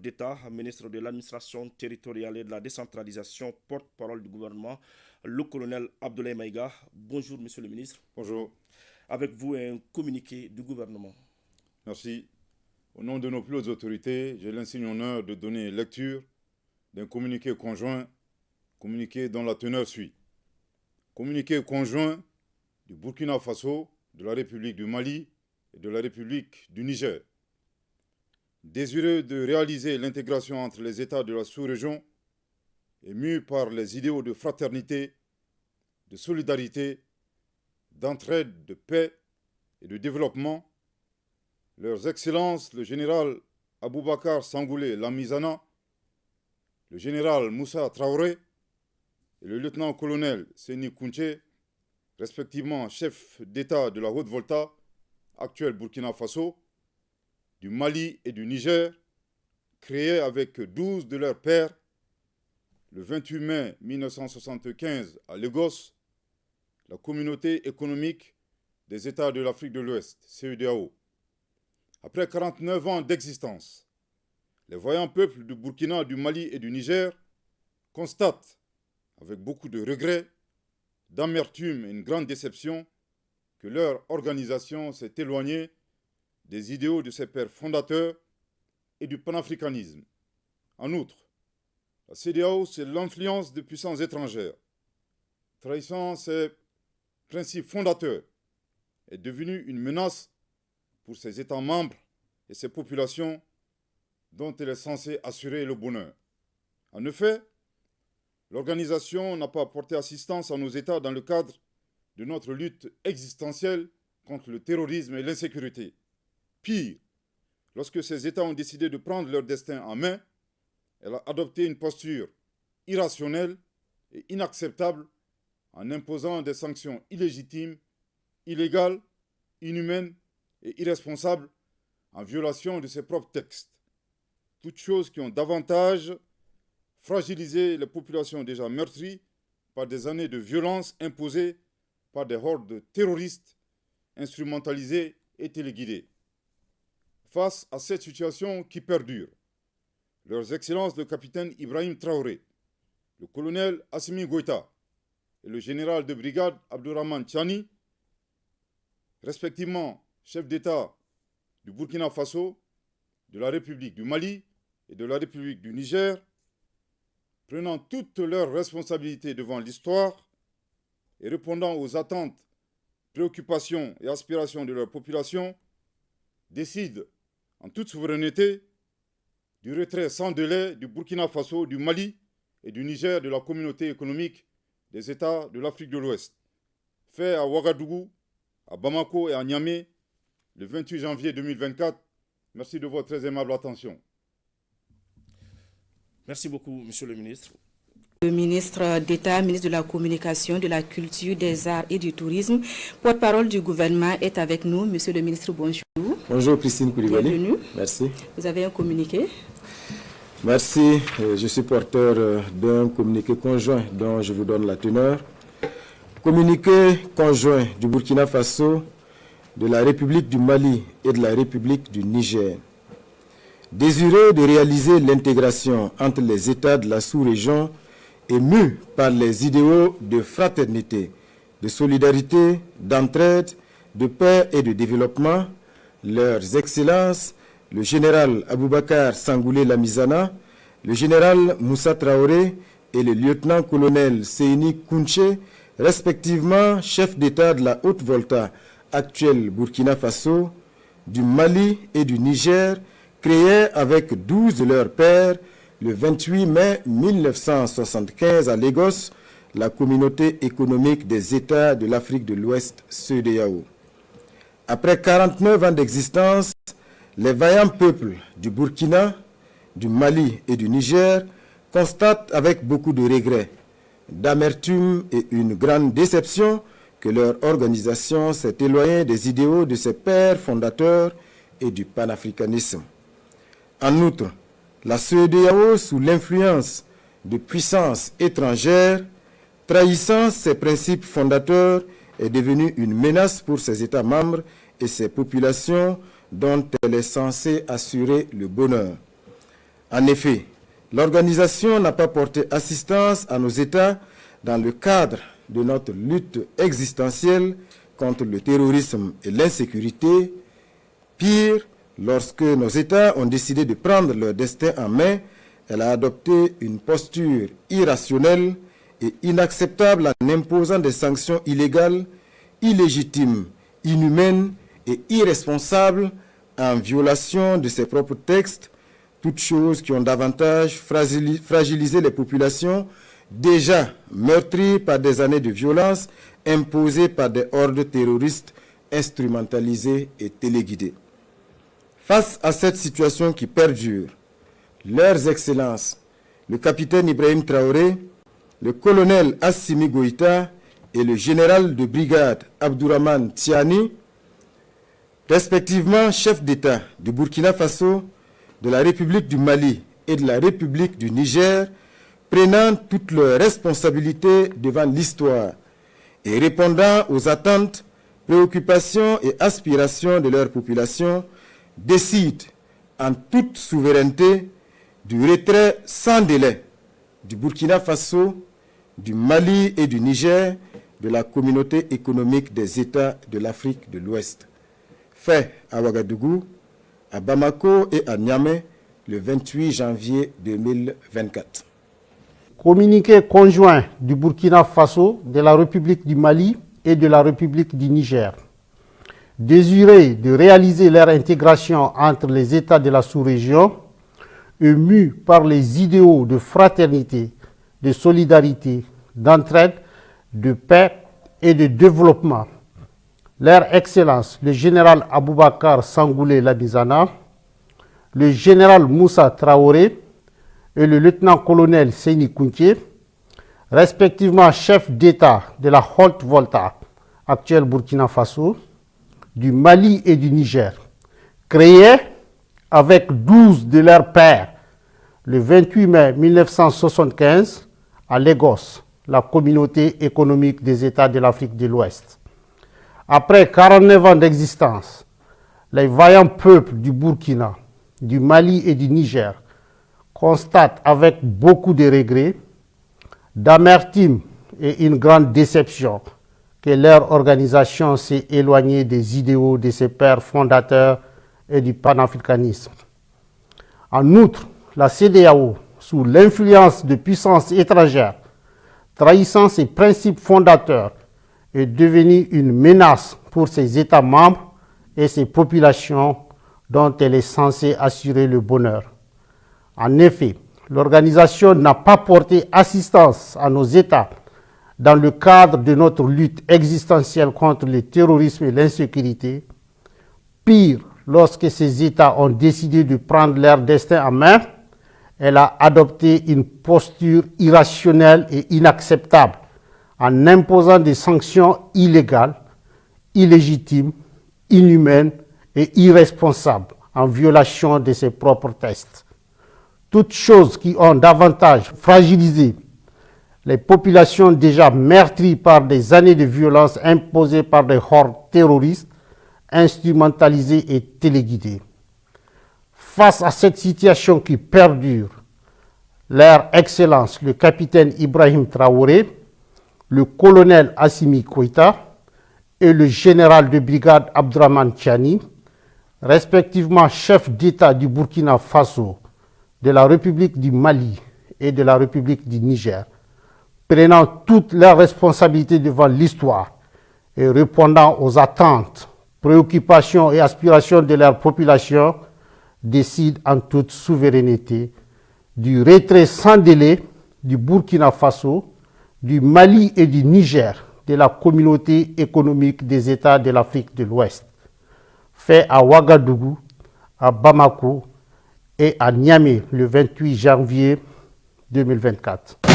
d'État, ministre de l'administration territoriale et de la décentralisation, porte-parole du gouvernement, le colonel Abdoulaye Maïga. Bonjour, monsieur le ministre. Bonjour. Avec vous, un communiqué du gouvernement. Merci. Au nom de nos plus hautes autorités, j'ai l'insigne honneur de donner lecture d'un communiqué conjoint, communiqué dont la teneur suit. Communiqué conjoint du Burkina Faso, de la République du Mali et de la République du Niger. Désireux de réaliser l'intégration entre les États de la sous-région et mû par les idéaux de fraternité, de solidarité, d'entraide, de paix et de développement, leurs excellences, le général Aboubakar Sangoulé Lamizana, le général Moussa Traoré et le lieutenant-colonel Séni Kounché, respectivement chef d'État de la Haute-Volta, actuel Burkina Faso, du Mali et du Niger, créés avec 12 de leurs pairs le 28 mai 1975 à Lagos, la Communauté économique des États de l'Afrique de l'Ouest, CEDEAO. Après 49 ans d'existence, les voyants peuples du Burkina, du Mali et du Niger constatent, avec beaucoup de regrets, d'amertume et une grande déception, que leur organisation s'est éloignée des idéaux de ses pères fondateurs et du panafricanisme. En outre, la CEDEAO, c'est l'influence de puissances étrangères. Trahissant ses principes fondateurs, est devenue une menace pour ses États membres et ses populations dont elle est censée assurer le bonheur. En effet, l'organisation n'a pas apporté assistance à nos États dans le cadre de notre lutte existentielle contre le terrorisme et l'insécurité. Pire, lorsque ces États ont décidé de prendre leur destin en main, elle a adopté une posture irrationnelle et inacceptable en imposant des sanctions illégitimes, illégales, inhumaines et irresponsables en violation de ses propres textes. Toutes choses qui ont davantage fragilisé les populations déjà meurtries par des années de violence imposées par des hordes terroristes instrumentalisées et téléguidées. Face à cette situation qui perdure, leurs excellences le capitaine Ibrahim Traoré, le colonel Assimi Goïta et le général de brigade Abdourahmane Tchani, respectivement chef d'État du Burkina Faso, de la République du Mali et de la République du Niger, prenant toutes leurs responsabilités devant l'histoire et répondant aux attentes, préoccupations et aspirations de leur population, décident en toute souveraineté du retrait sans délai du Burkina Faso, du Mali et du Niger de la Communauté économique des États de l'Afrique de l'Ouest, fait à Ouagadougou, à Bamako et à Niamey le 28 janvier 2024. Merci de votre très aimable attention. Merci beaucoup, monsieur le ministre. Le ministre d'État, ministre de la Communication, de la Culture, des Arts et du Tourisme, porte-parole du gouvernement, est avec nous. Monsieur le ministre, bonjour. Bonjour Christine Koulibaly. Bienvenue. Merci. Vous avez un communiqué. Merci. Je suis porteur d'un communiqué conjoint dont je vous donne la teneur. Communiqué conjoint du Burkina Faso, de la République du Mali et de la République du Niger. Désireux de réaliser l'intégration entre les États de la sous-région et mus par les idéaux de fraternité, de solidarité, d'entraide, de paix et de développement, leurs excellences, le général Aboubakar Sangoulé Lamizana, le général Moussa Traoré et le lieutenant-colonel Séni Kounché, respectivement chef d'État de la Haute-Volta, actuel Burkina Faso, du Mali et du Niger, créés avec 12 de leurs pairs le 28 mai 1975 à Lagos, la Communauté économique des États de l'Afrique de l'Ouest, CEDEAO. Après 49 ans d'existence, les vaillants peuples du Burkina, du Mali et du Niger constatent avec beaucoup de regrets, d'amertume et une grande déception que leur organisation s'est éloignée des idéaux de ses pères fondateurs et du panafricanisme. En outre, la CEDEAO, sous l'influence de puissances étrangères, trahissant ses principes fondateurs, est devenue une menace pour ses États membres et ses populations dont elle est censée assurer le bonheur. En effet, l'organisation n'a pas porté assistance à nos États dans le cadre de notre lutte existentielle contre le terrorisme et l'insécurité. Pire, lorsque nos États ont décidé de prendre leur destin en main, elle a adopté une posture irrationnelle et inacceptable en imposant des sanctions illégales, illégitimes, inhumaines et irresponsables en violation de ses propres textes, toutes choses qui ont davantage fragilisé les populations déjà meurtries par des années de violence imposées par des hordes terroristes instrumentalisées et téléguidées. Face à cette situation qui perdure, leurs excellences, le capitaine Ibrahim Traoré, le colonel Assimi Goïta et le général de brigade Abdourahmane Tiani, respectivement chef d'État du Burkina Faso, de la République du Mali et de la République du Niger, prenant toutes leurs responsabilités devant l'histoire et répondant aux attentes, préoccupations et aspirations de leur population, décident en toute souveraineté du retrait sans délai du Burkina Faso, du Mali et du Niger de la communauté économique des États de l'Afrique de l'Ouest. Fait à Ouagadougou, à Bamako et à Niamey le 28 janvier 2024. Communiqué conjoint du Burkina Faso, de la République du Mali et de la République du Niger. Désiré de réaliser leur intégration entre les États de la sous-région, émus par les idéaux de fraternité, de solidarité, d'entraide, de paix et de développement. Leur Excellence, le général Aboubakar Sangoulé Labizana, le général Moussa Traoré et le lieutenant-colonel Seyni Kountié, respectivement chefs d'État de la Haute-Volta, actuelle Burkina Faso, du Mali et du Niger, créés avec 12 de leurs pairs le 28 mai 1975 à Lagos, la communauté économique des États de l'Afrique de l'Ouest. Après 49 ans d'existence, les vaillants peuples du Burkina, du Mali et du Niger constatent avec beaucoup de regrets, d'amertume et une grande déception que leur organisation s'est éloignée des idéaux de ses pères fondateurs et du panafricanisme. En outre, la CEDEAO, sous l'influence de puissances étrangères, trahissant ses principes fondateurs, est devenue une menace pour ses États membres et ses populations dont elle est censée assurer le bonheur. En effet, l'organisation n'a pas porté assistance à nos États dans le cadre de notre lutte existentielle contre le terrorisme et l'insécurité. Pire, lorsque ces États ont décidé de prendre leur destin en main, elle a adopté une posture irrationnelle et inacceptable en imposant des sanctions illégales, illégitimes, inhumaines et irresponsables en violation de ses propres textes. Toutes choses qui ont davantage fragilisé les populations déjà meurtries par des années de violence imposées par des hordes terroristes, instrumentalisées et téléguidées. Face à cette situation qui perdure, leur Excellence, le capitaine Ibrahim Traoré, le colonel Assimi Goïta et le général de brigade Abdourahmane Tiani, respectivement chefs d'État du Burkina Faso, de la République du Mali et de la République du Niger, prenant toutes leurs responsabilités devant l'histoire et répondant aux attentes, préoccupations et aspirations de leur population, décident en toute souveraineté du retrait sans délai du Burkina Faso, du Mali et du Niger de la communauté économique des États de l'Afrique de l'Ouest, fait à Ouagadougou, à Bamako et à Niamey le 28 janvier 2024.